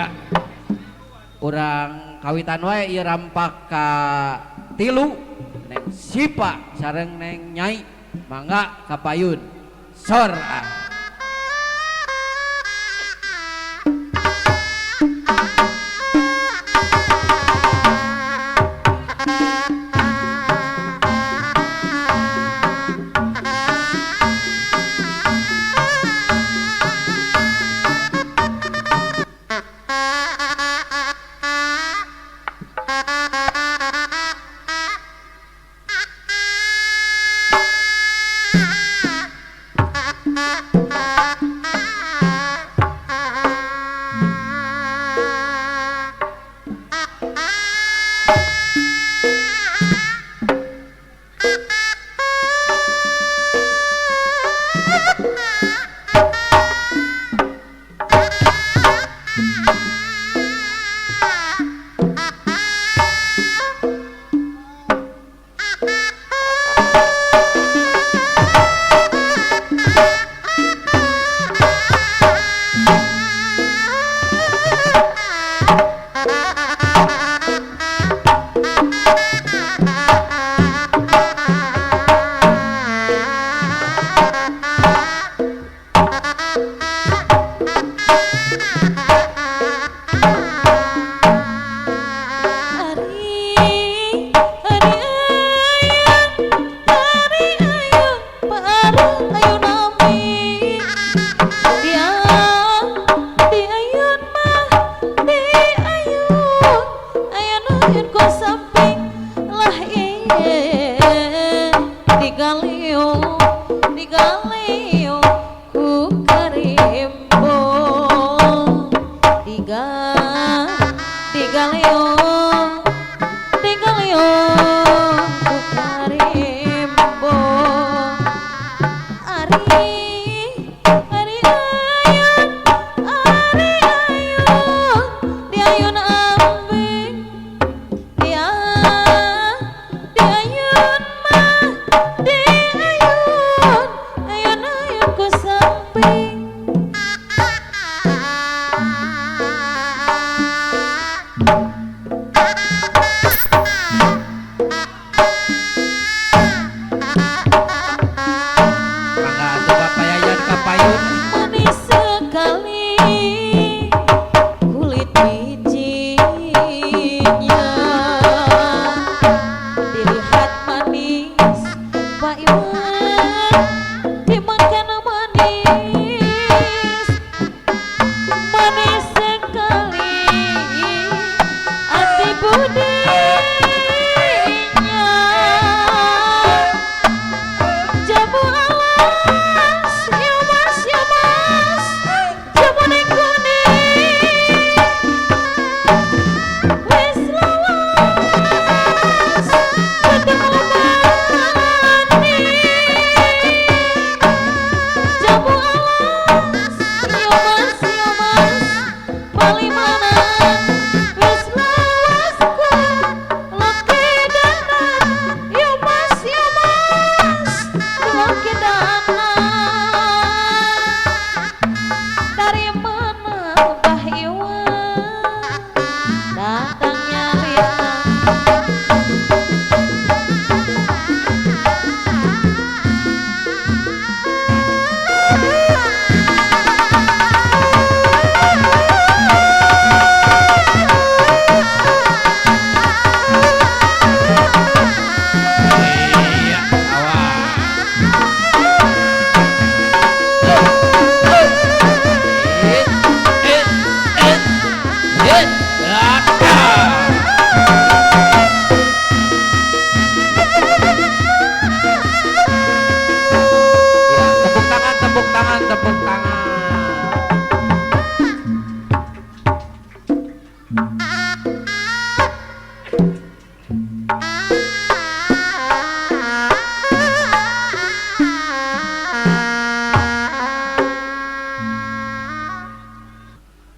Ya, urang kawitan wae ieu rampak ka 3 Neng Sipa sareng Neng Nyai mangga kapayun sor ah.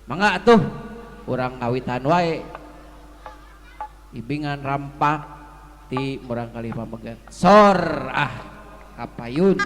Mangga atuh urang kawitan wae ibingan rampak ti murang kali pamegat sor ah kapayun.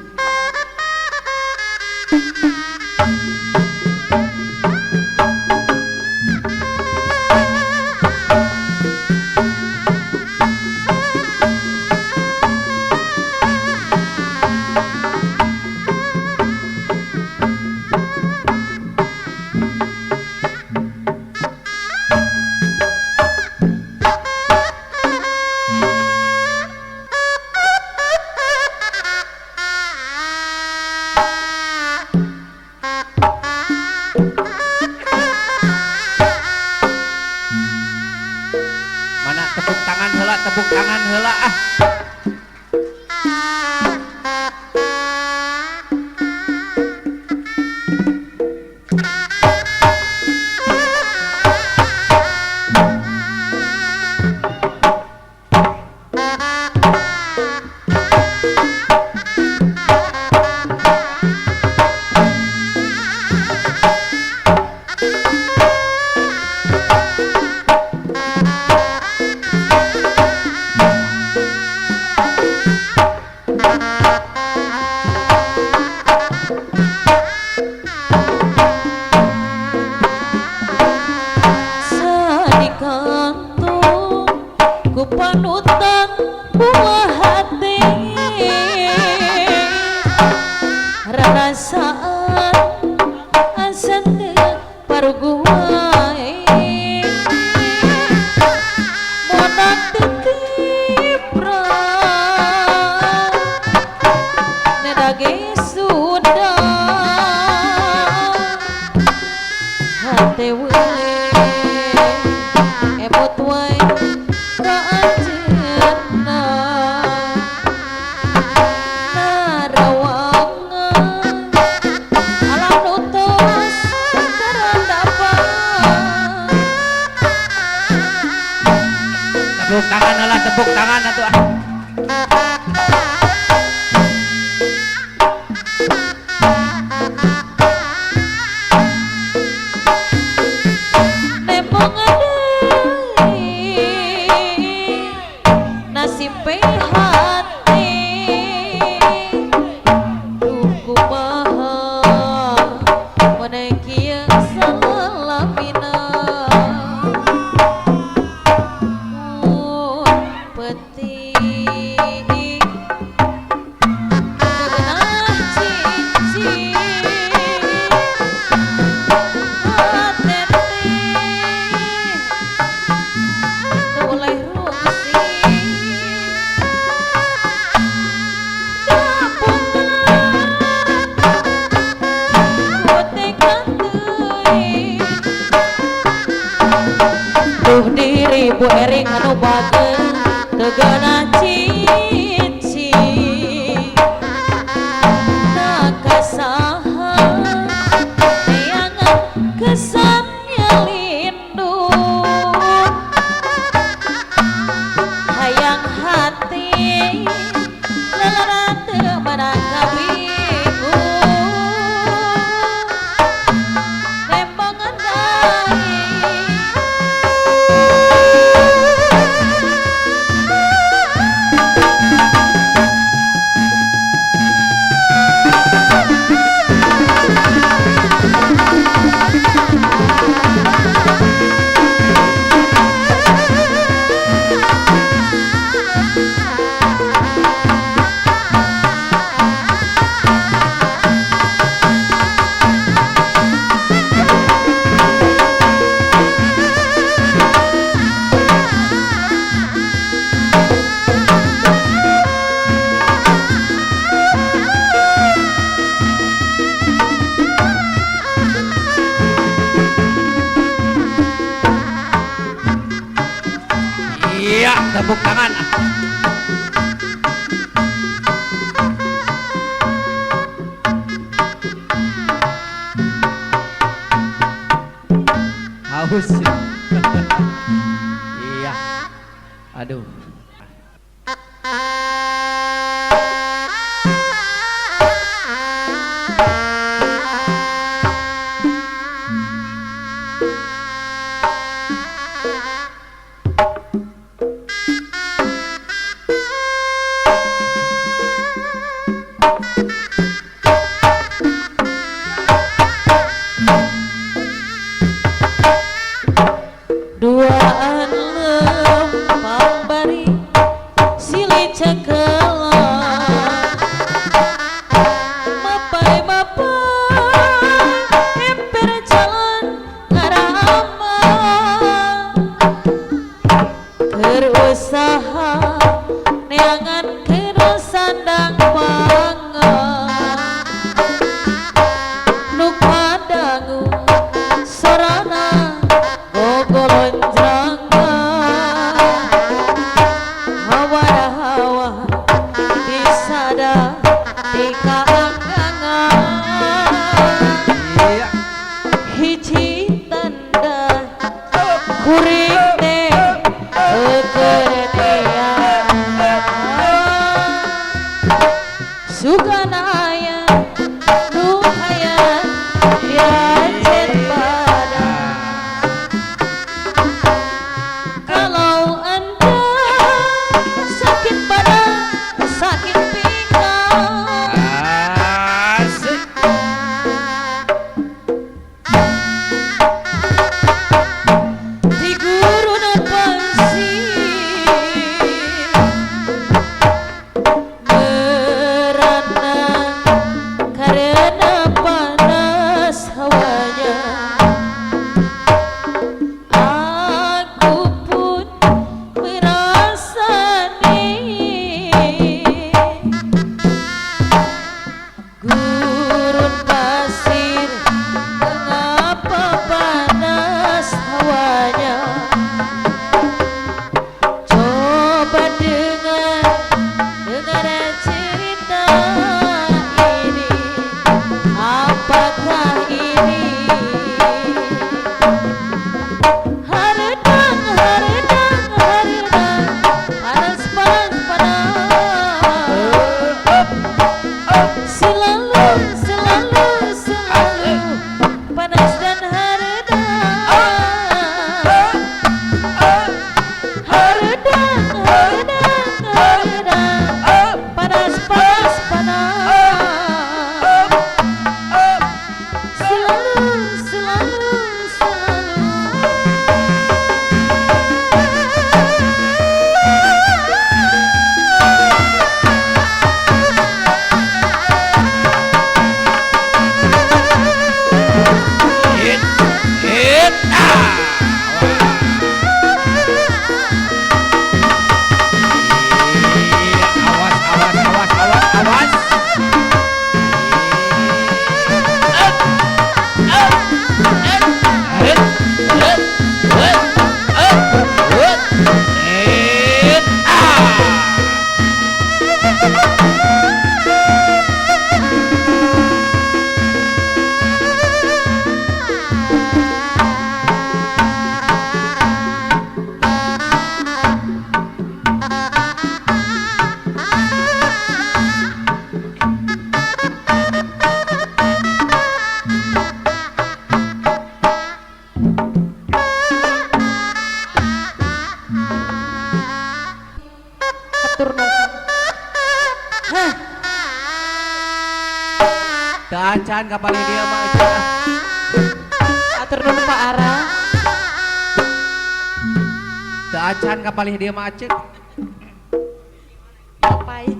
heula, tepuk tangan heula ah. Panutan buah hati rasaan asan paruguay monak titip nedage sudah hati wele emot wae Tepuk tangan lah, tepuk tangan atuh ah. Nembong adai nasib hati duh kumaha mun kieu salamina diri Bu Ering anu bageun teugana cici na kasaha neangan kesannya lindung hayang hati lelaran teu meunang kabingung nembong andai Iya, tepuk tangan ah. Haus. Iya. Aduh. duaan lempang bari kuring teh kegedean sugana aya nu hayang diajet badan kalau anda sakit badan sakit pinggang Asik. di guruna pasir meranang karena panas hawanya aku pun merasani gurun pasir mengapa panas hawanya coba dengar cerita ini apakah ini haredang panas selalu panas dan haredang panas selalu Hit, hit, ah. Iya, awas. Hit, hit, ah. atur nuhun hah Dacan kapal dia mah aja. atur nuhun Pak Ara Dacan kapal dia mah acet. ngapain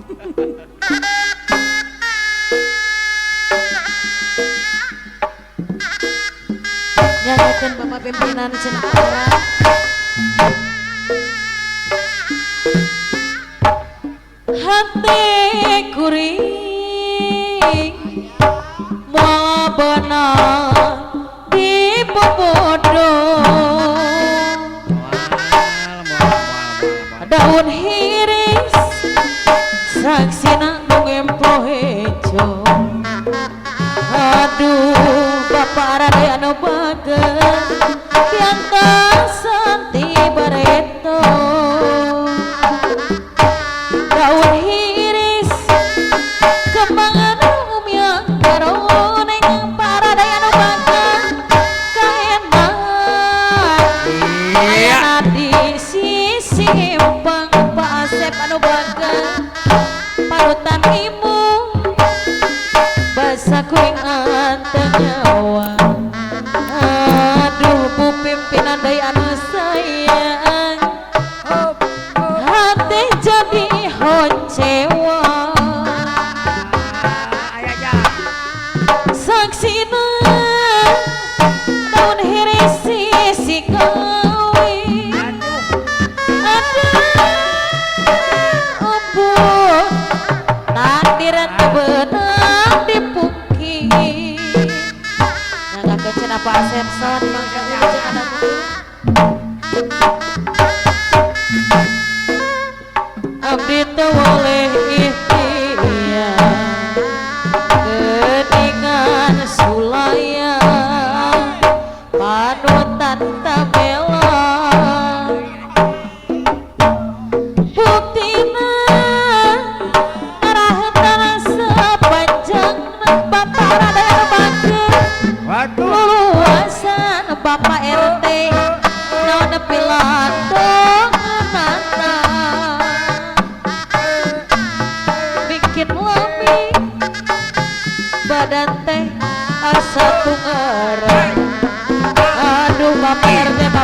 nyanyikan Bapak pimpinan cenah Ara hati kuring mau benar di bobodoh daun hiris saksina ngemplo hejo aduh bapak rade anu bageun yang kasanti bareto daun hiris kembang anu umyang karo neng parade anu bageun kaeman aya di sisi empang Pak Asep anu bageun parutan imung basa kuring anteng nyawa aduh bu pimpinan deui anu sayang hati jadi honcewa saksina daun hiris sisi kawin ampun takdir tebenang dipungkir nyanggakeun cenah Pak Asep son mangga ujung anak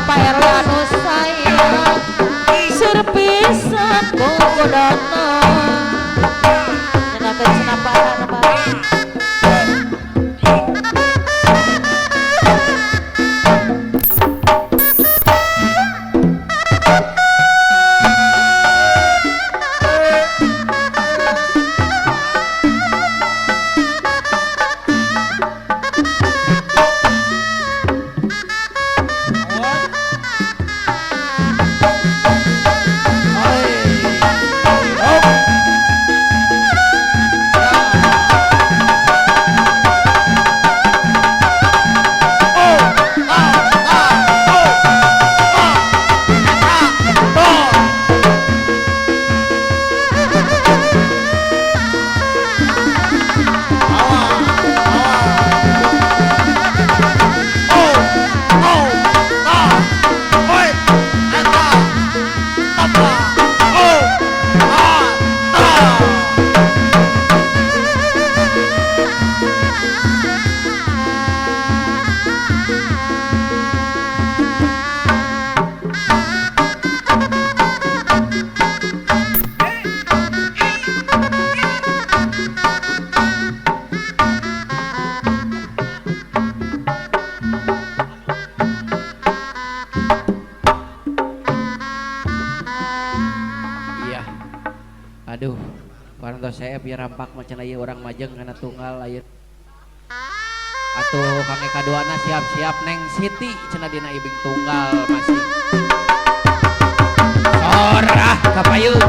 Bapak RW anu sayang serpisan kokodana nyenakeun cenapaan Bapak. Aduh, parantos saya biar rampak macam aya orang majeng karena tunggal ayeuna. Atuh kangge kaduana siap-siap Neng Siti cenah dina ibing tunggal masih. Sorah kapayun.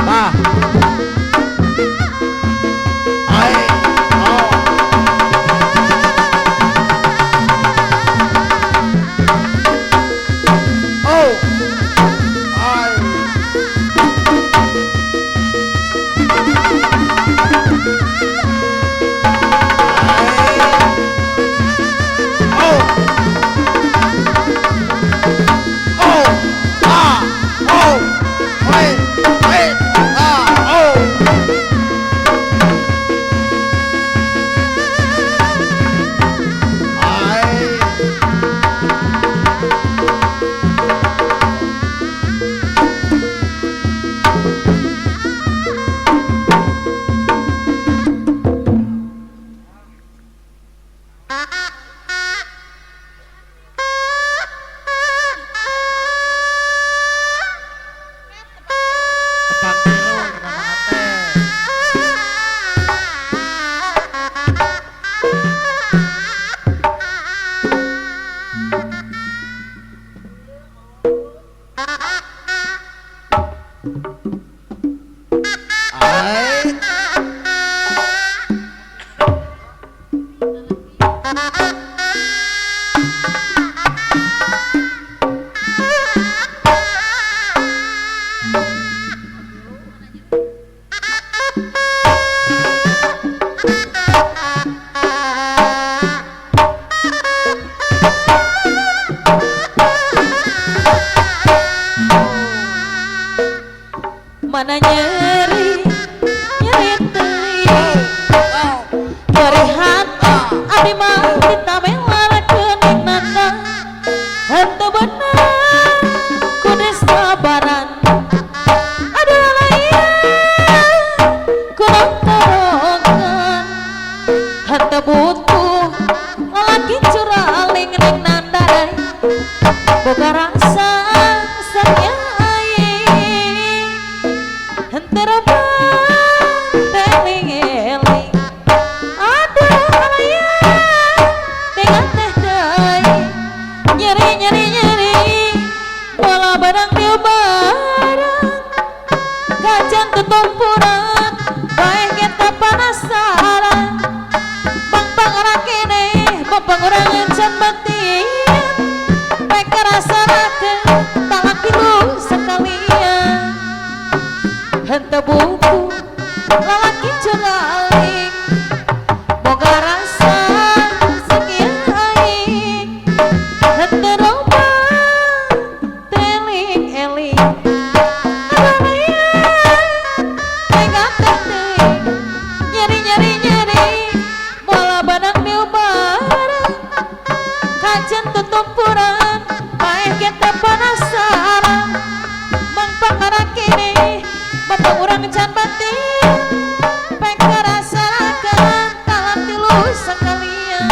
Bah. Mana nyeri teuing nyeri hati abdi mah ditamelakeun nanda henteu beunang kudu sabaran aduh layan kudu torokan henteu butuh lalaki curaling ning nanda boga rasa sakieu teling-eling aduh layan dengan teh deui nyeri bola barang dia barang kacan tutumpuran bae kita penasaran bang rakene bang urang encan batin bae karasanakeun talaki lu sekalian henteu butuh lalaki curaling boga rasa sakieu aing henteu loba teling-eling aduh layan urang can batin pek rasakan talak tilu sekalian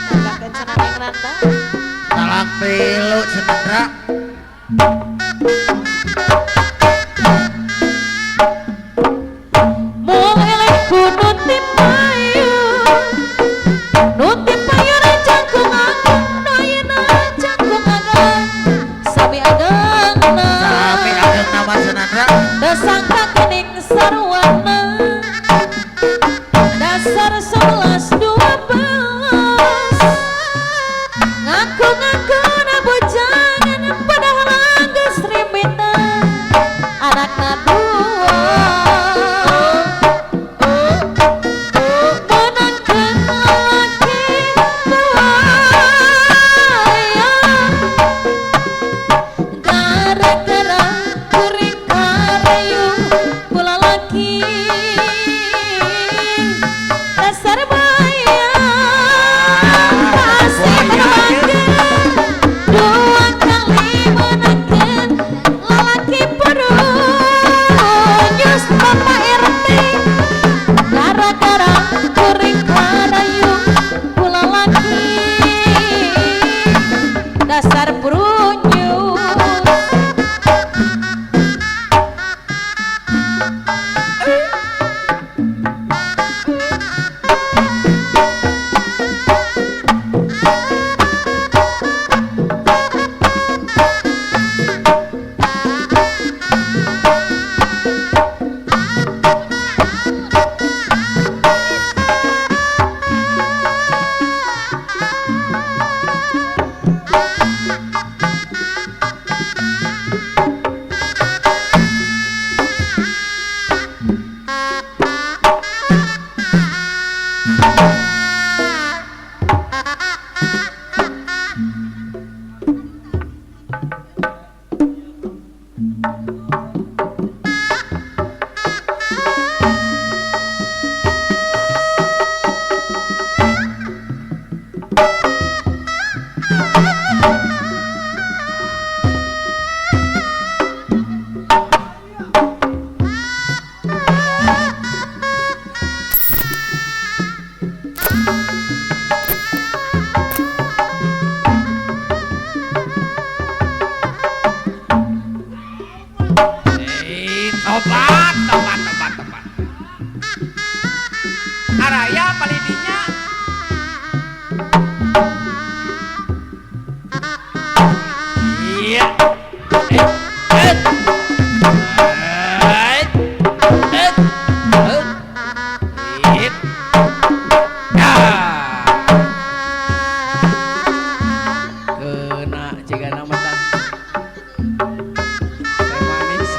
ngagakeun cenah Neng Randa talak tilu Cenendra mung elehku nuti payu jangkung agang nu ayeuna jangkung agang sami agangna sami ageng nama Cenendra da sangka kening sarwana dasar 11 12 ngaku-ngakuna bojangan padahal geus rimitan anakna dua menangkeun lalaki buaya gara-gara kuring karayu ku lalaki dasar buaya kasih menangkeun dua kali menangkeun lalaki perunyus Bapak RT gara-gara kuring karayu ku lalaki dasar perunyus Tobat. Araya palidinya. Iya. Kena jika nama tak. Teh manis.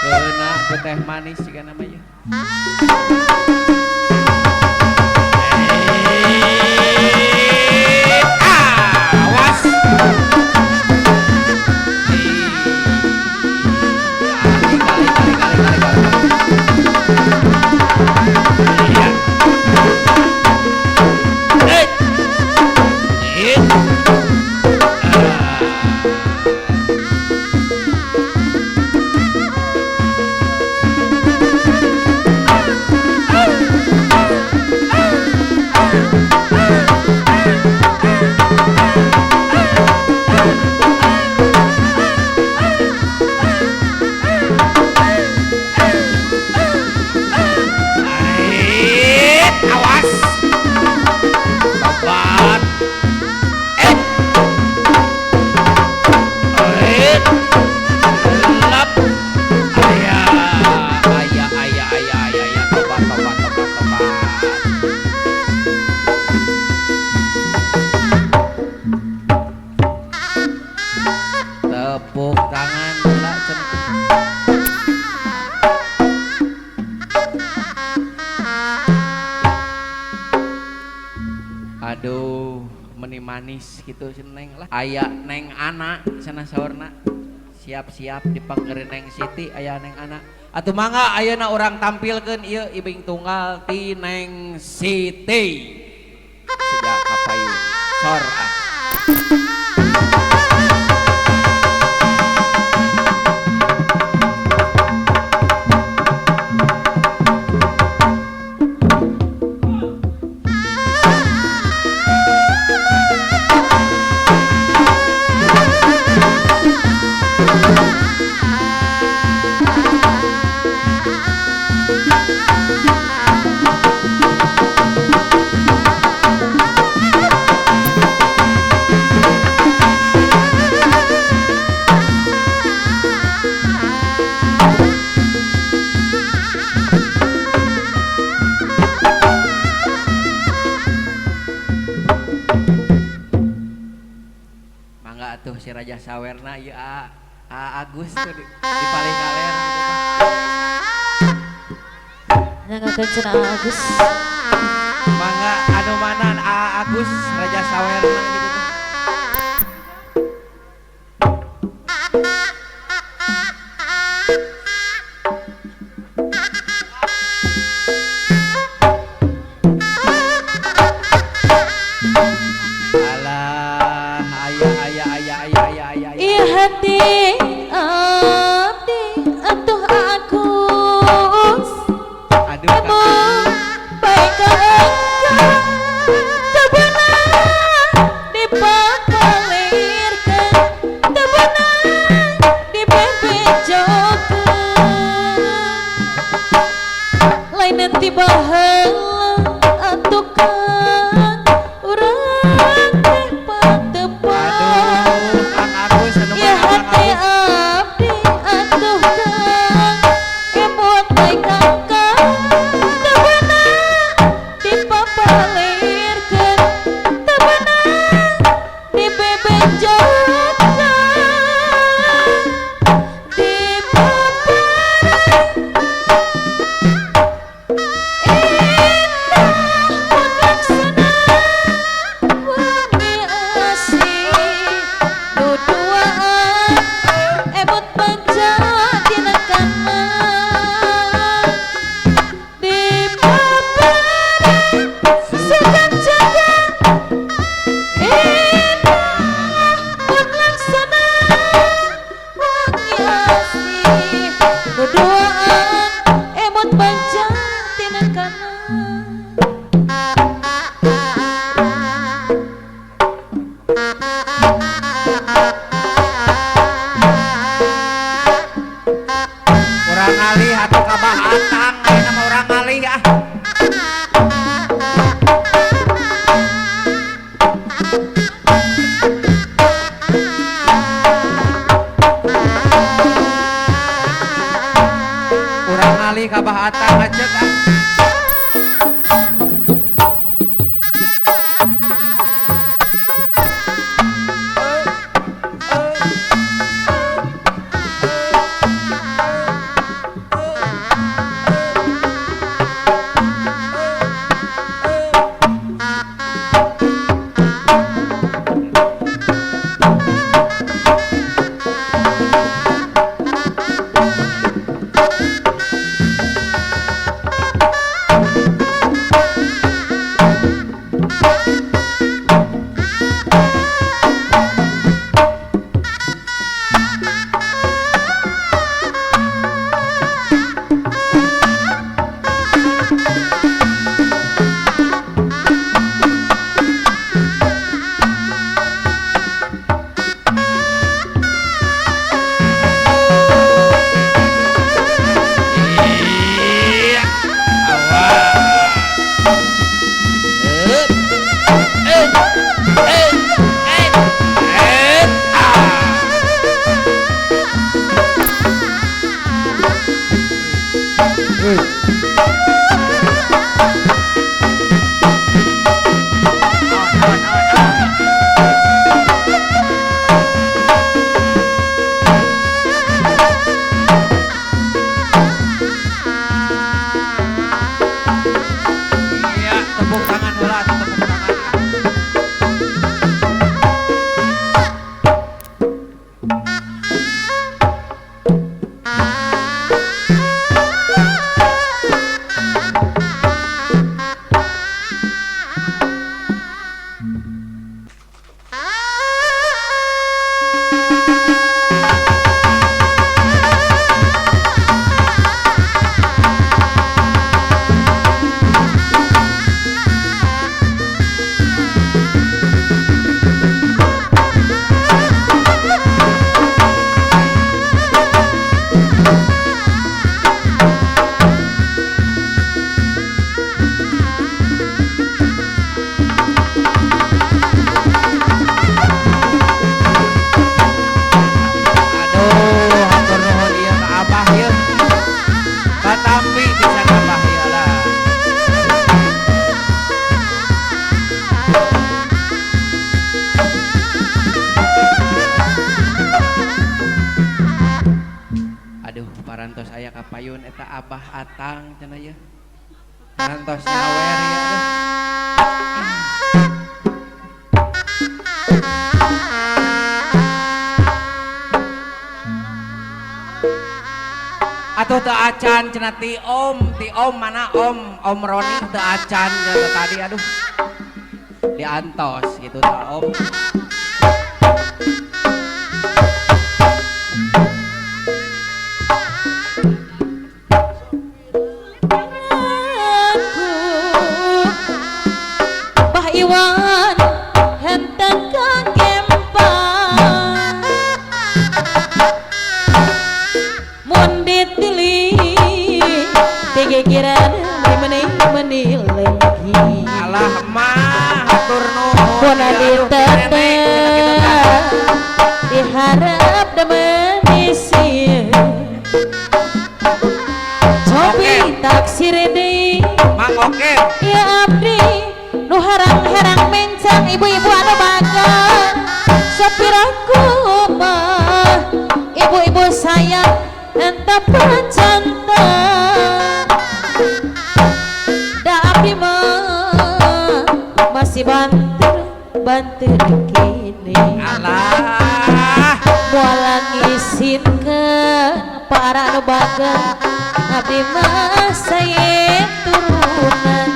Kena ke teh manis jika namanya. Awas. Awas. Sobat. Lap. Ayah. Tobat. Tepuk tangan lah aduh meni manis gitu Neng lah aya Neng anak sana saurna siap-siap dipanggerin Neng Siti aya Neng anak Atuh mangga ayeuna urang tampilkeun ieu ibing tunggal ti Neng Siti. Sejak kapayun. Sor ah. Atuh si Raja Sawerna ieu A Agus tuh di paling kaler Nangakeun cenah Agus. mangga anu manan A Agus Raja Sawerna gitu tuh. Iya hati abdi atuh Agus. Aduh Emang baik ka engkau teu beunang dipakalirkeun, teu beunang dibebejokeun. Lain nanti baheula atuh Kang urang teh patepan. Ya hati abdi atuh Kang emot baik Kang teu beunang dipapalirkeun, teu beunang dibebejokeun, urang alih atuh kabah atang ayeuna mah urang alih ah. Urang alih kabah atang aja ah. kapayun eta Abah Atang cenah ya. Kantos nyawer ya. Atuh teu acan cenah ti Om mana Om Roni teu acan cenah tadi aduh. Diantos gitu teh Om. Bah Iwan henteu kagempang mun ditilih digegeran meni lagi Alah mah hatur nuhun. mun diteteh diharap demenisi cobi taksir deui Mang oke. ya abdi nu harang-harang mencang ibu-ibu anu baga sapiraku mah ibu-ibu sayang enta pacanta da abdi mah masih banter kini Alah moal ngisinkeun para anu baga abdi mah sae turunan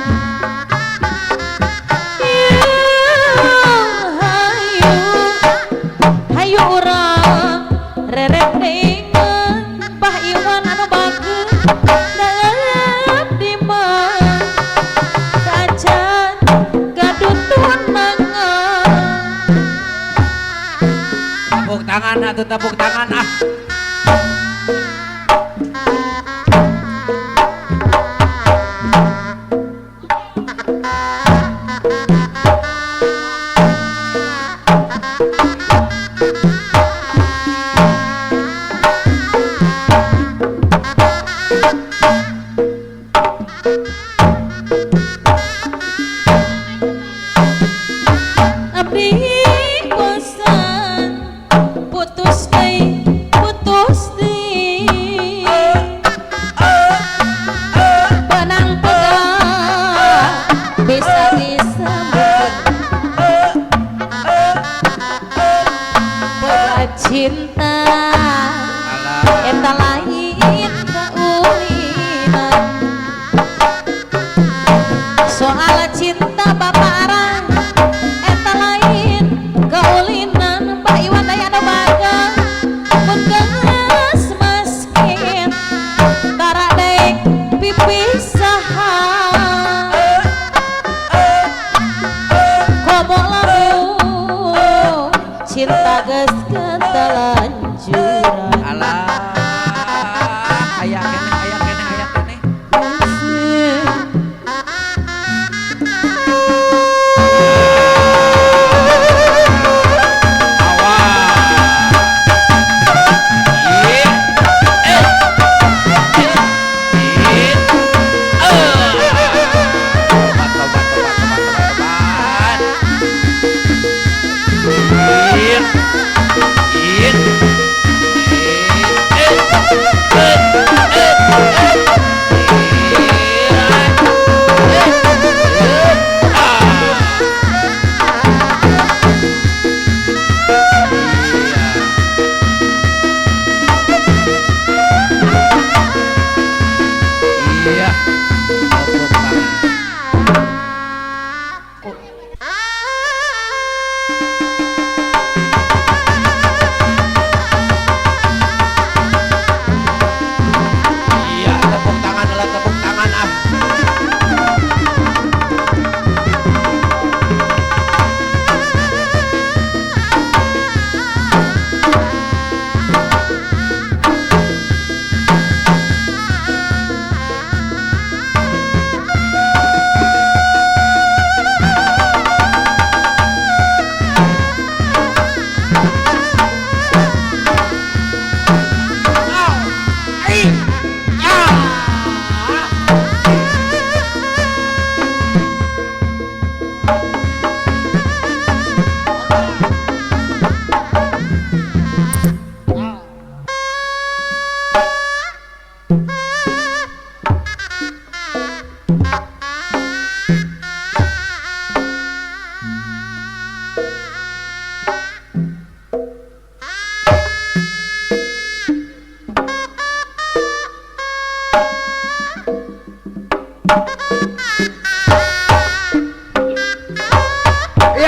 hayu urang rerek dengan Bah Iwan anu bageus da abdi mah kacan gadutun mangan tepuk tangan atuh tepuk tangan ah. abdi bosan putus deui benang pegang bisa pegat cinta eta lain kaulinan soal cinta baparan eta lain kaulinan Pak Iwan daya anu baga mun geus meskin tara deui pipisahan komo lamun cinta geus ketelan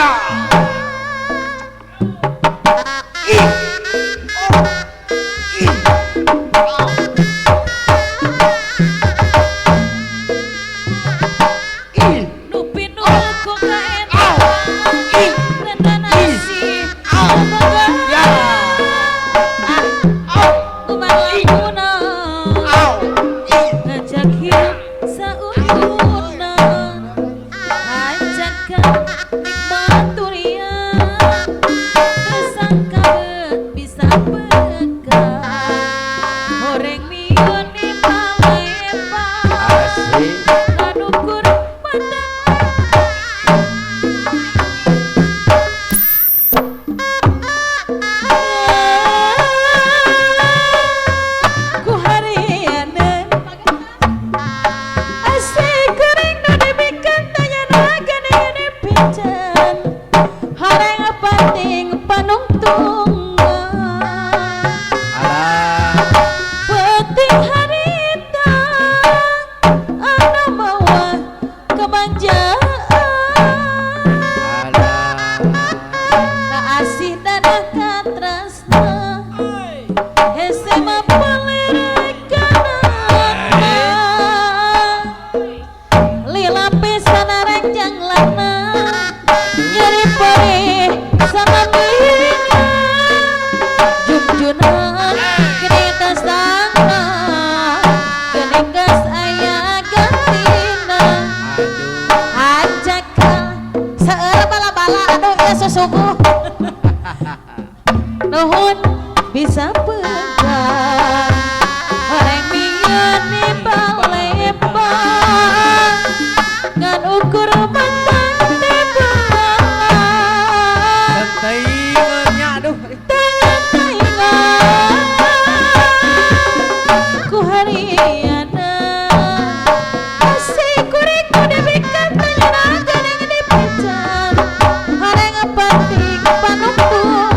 Ya. Nupin aku kaenak dan nasi Ya. kumalakuna ngajak hidup saungguna ajak ka nikmat dunia tersangka bisa pegang horeng miun di palembang Asik. nganukur pandang ku harianan asik kering nu dibikin tanya naga ini pincan hareng penting panungtungan Alah. penting harita ana mawa kemanjaan Alah. kaasih dan katresna hese mapelirikanan lila pisan renjang lana nyeri perih sama miringan junjunan gede kasangna gede kas aya gantina Aduh. ajak ka seueur bala-bala aduh ya susuku nuhun bisa pegang horeng miun di Palembang ngan ukur matang di bulan Tenteingeunnya aduh. taingan ku hariana asik kuring ku dibikin tanya naga yang dipican hareng penting panungtungan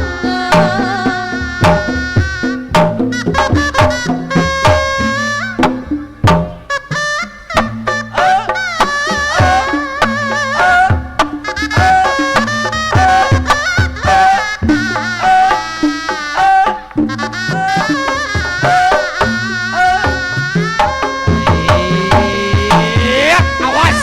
Iya, awas.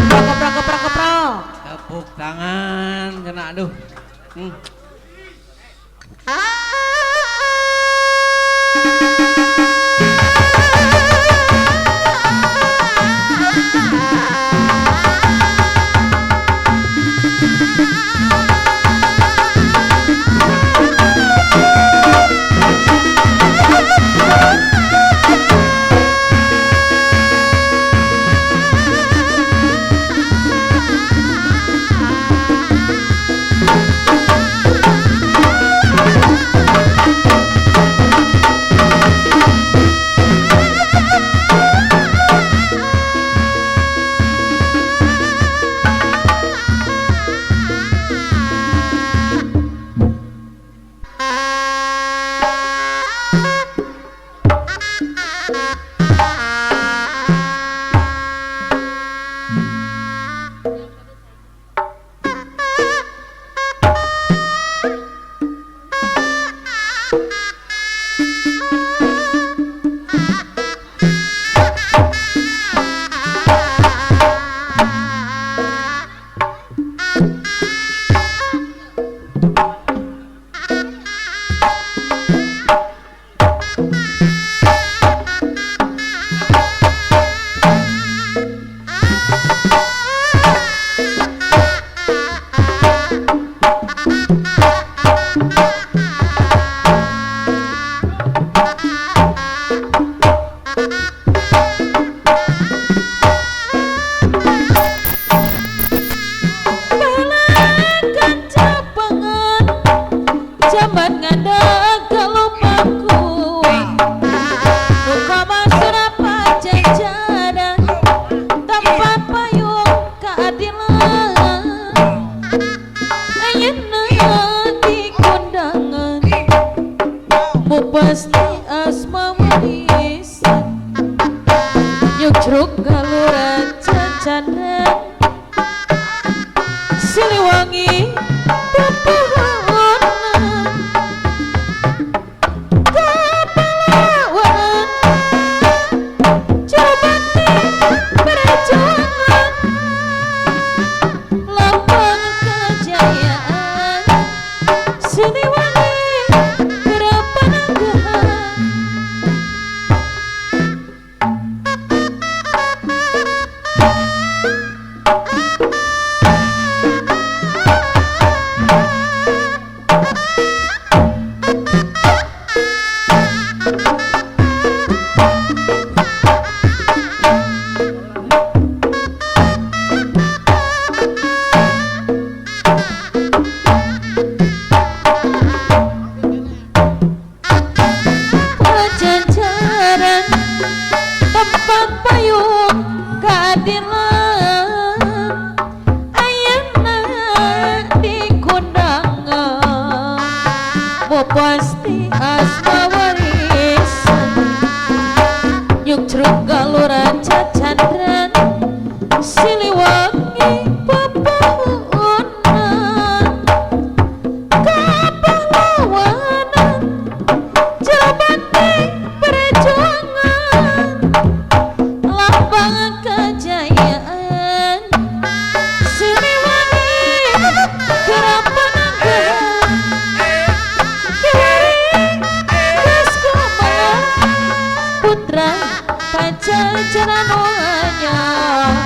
Keprok. Tepuk tangan kena aduh. ayeuna di kondangan mu pasti asma warisan nyucruk galuran cacanan Siliwangi pepohonan kepahlawanan Jabati perjuangan lambang kejayaan Siliwangi Gerapananggahan pajajaran tempat payung keadilan ayeuna di kondangan mau pasti asma warisan nyucruk galuran cacandran Siliwangi pepohonan kepahlawanan Jabati perjuangan lambang kejayaan Siliwangi Gerapananggahan Kiwari Gaskumala putra Pajajaran wanyang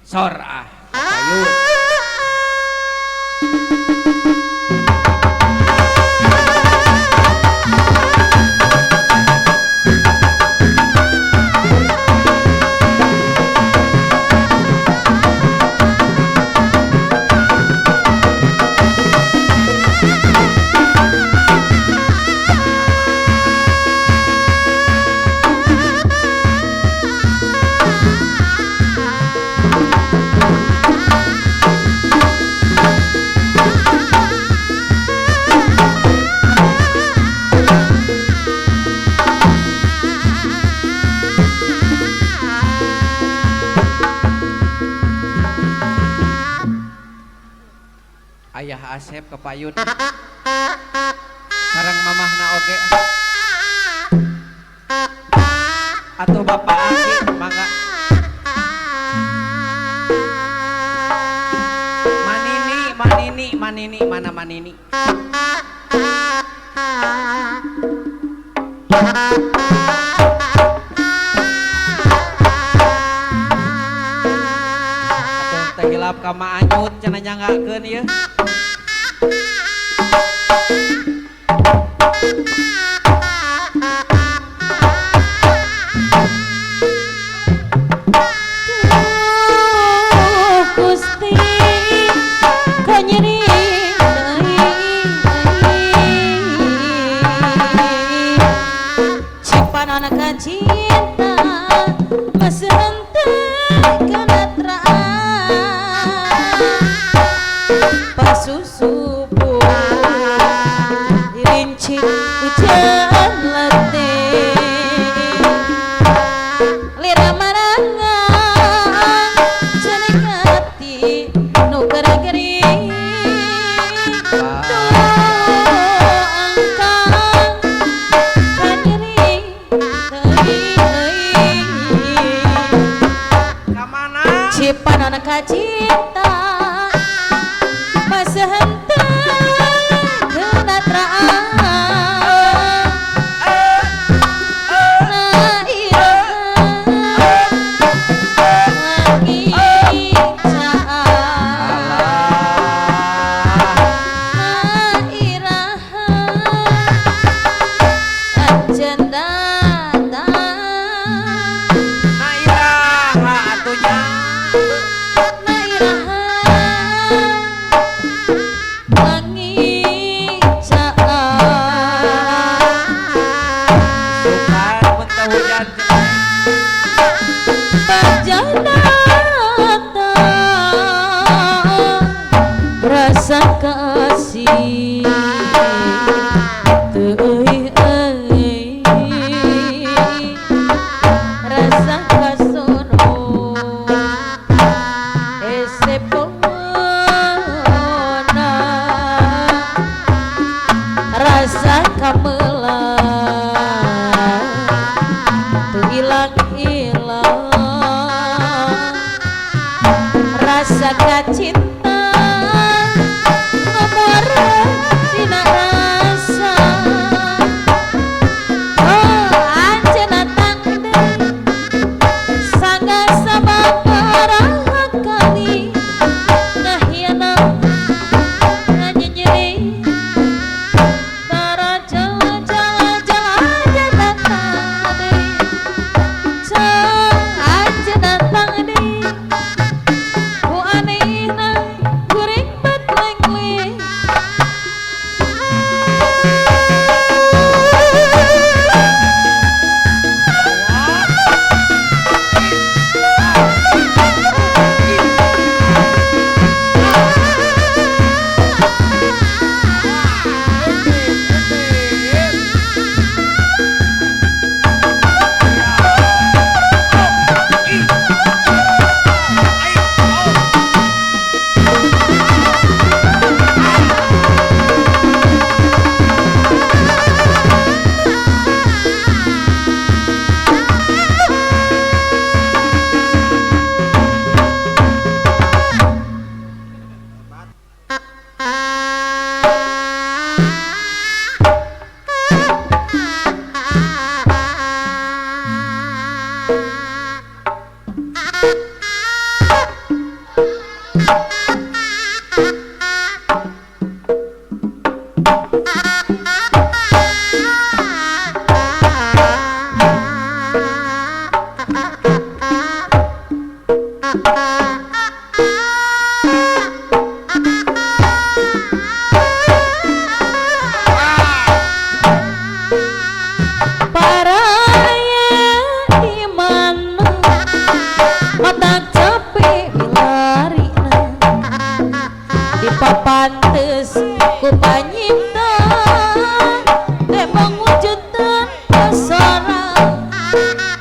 Sor ah Kapayun Ayah Asep Kapayun sareng mamahna oge atuh bapak Aki mangga Manini mana Manini atuh teh hilap ka Ma Anyut cenah nyanggakeun ieu Gusti kanyeri cipanana kacinta masrente kanatraan pasu rasa kamelang tu hilang-hilang rasa kacinta nomor dina rasa oh anjeunna tang deui sangga sababaraha kali ngahiana nganyenyeri tara jala-jala datang deui anjeunna tang deui ku anehna guring batleng-leng paraya di mana matak capek milarina di papantes ku panyipta teh mangwujudan pesona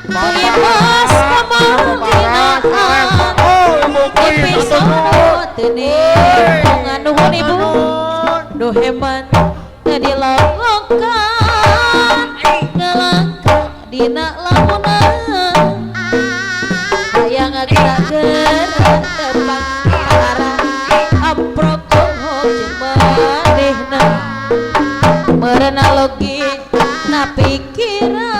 tulipas kamangginaan episode teuning panganuhun ibu duh hebat tadi lolokan ngelangkah dina lamunan hayang gerak tepang para amprok jeung manehna meureuh logi na pikiran